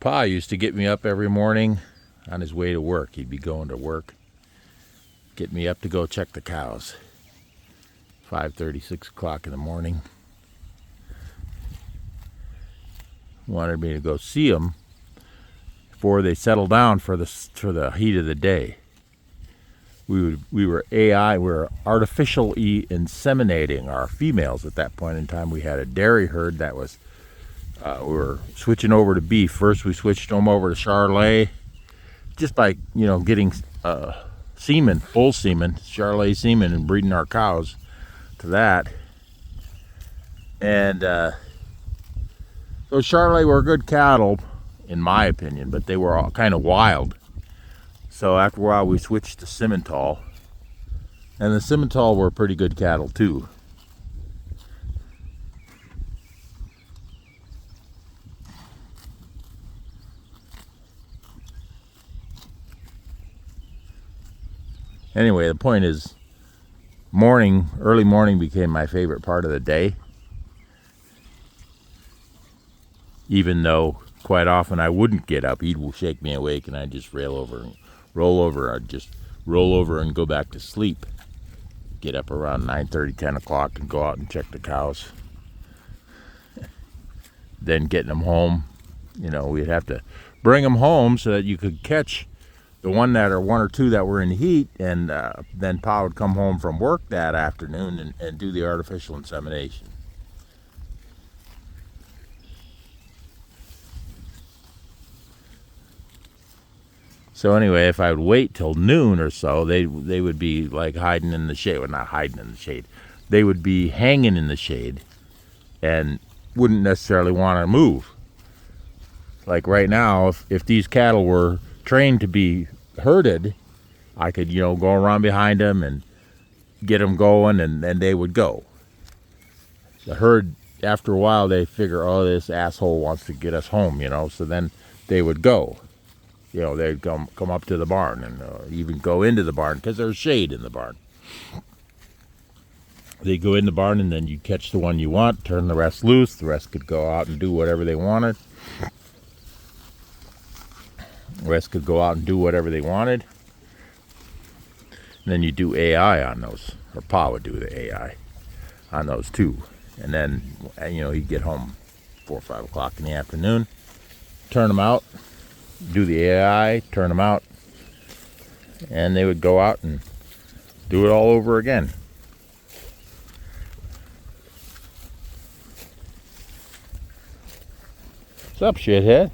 Pa used to get me up every morning on his way to work. He'd be going to work, get me up to go check the cows. 5:30, 6 o'clock in the morning. Wanted me to go see them before they settle down for the heat of the day. We were artificial inseminating our females at that point in time. We had a dairy herd that was we were switching over to beef. First we switched them over to Charolais, just by getting semen, full semen, Charolais semen, and breeding our cows to that. And so Charolais were good cattle, in my opinion, but they were all kind of wild. So after a while we switched to Simmental, and the Simmental were pretty good cattle too. Anyway, the point is, early morning became my favorite part of the day. Even though quite often I wouldn't get up. He'd shake me awake and I'd just roll over. I'd just roll over and go back to sleep. Get up around 9:30, 10 o'clock and go out and check the cows. Then getting them home, we'd have to bring them home so that you could catch the one or two that were in heat, and then Pa would come home from work that afternoon and do the artificial insemination. So anyway, if I would wait till noon or so, they would be like hiding in the shade. Well, not hiding in the shade. They would be hanging in the shade and wouldn't necessarily want to move. Like right now, if these cattle were trained to be herded, I could, go around behind them and get them going, and then they would go. The herd, after a while, they figure, oh, this asshole wants to get us home, so then they would go. They'd come up to the barn and even go into the barn because there's shade in the barn. They'd go in the barn, and then you'd catch the one you want, turn the rest loose. The rest could go out and do whatever they wanted. The rest could go out and do whatever they wanted. And then you do AI on those, or Pa would do the AI on those too. And then, he'd get home 4 or 5 o'clock in the afternoon, turn them out, do the AI, turn them out, and they would go out and do it all over again. What's up, shithead?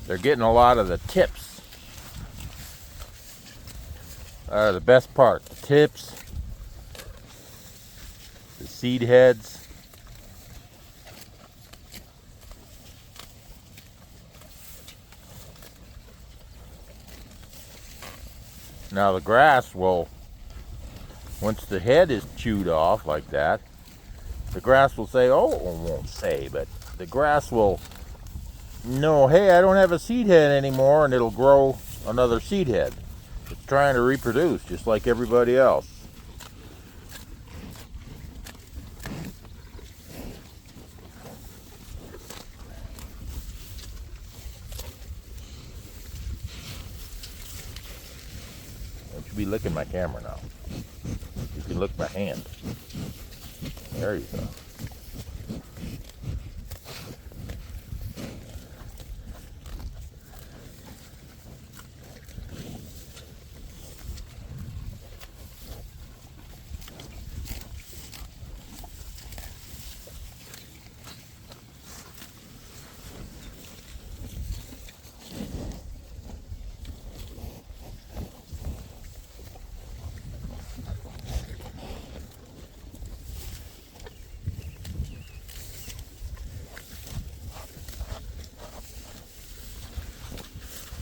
They're getting a lot of the tips. The best part, the tips, the seed heads. Now the grass will, once the head is chewed off like that, the grass will say, but the grass will know, hey, I don't have a seed head anymore, and it'll grow another seed head. It's trying to reproduce just like everybody else. Don't you be licking my camera now. You can lick my hand. There you go.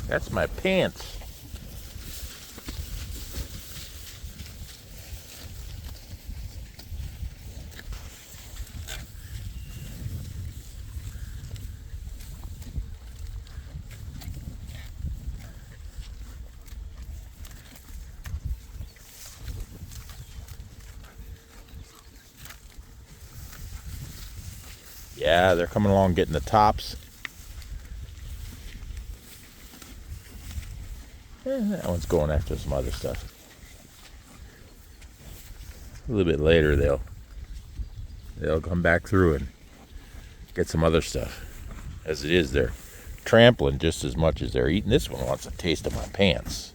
That's my pants. Yeah, they're coming along getting the tops. That one's going after some other stuff. A little bit later they'll come back through and get some other stuff. As it is, they're trampling just as much as they're eating. This one wants a taste of my pants.